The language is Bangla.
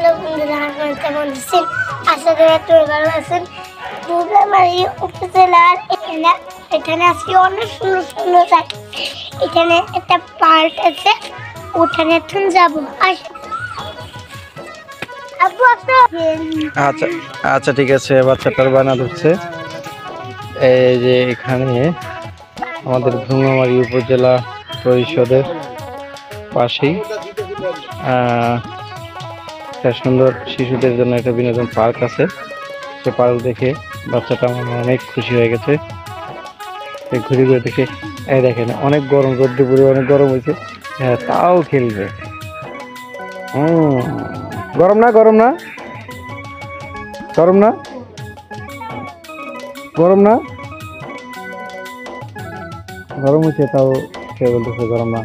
হ্যালো বন্ধুরা, আপনারা কেমন আছেন? আশা করি আপনারা ভালো আছেন। দুধরামারি উপজেলার এখানে আজকে অনেক সুন্দর সুন্দর জায়গা। এখানে একটা পার্ক আছে, ওখানে এখন যাবো। আব্বু আচ্ছা আচ্ছা ঠিক আছে, বাচ্চাটার বায়না ধরছে। এই যে এখানে আমাদের ভ্রুঙ্গামারী উপজেলা পরিষদের পাশেই একটা সুন্দর শিশুদের জন্য একটা বিনোদন পার্ক আছে। সে পার্ক দেখে বাচ্চাটা আমার অনেক খুশি হয়ে গেছে। ঘুরে ঘুরে দেখে এই দেখেন অনেক গরম, রোদ্দুরে পুরে অনেক গরম হয়েছে, হ্যাঁ তাও খেলবে। গরম না, গরম না, গরম না, গরম না, গরম হচ্ছে তাও সে বলতেছে গরম না।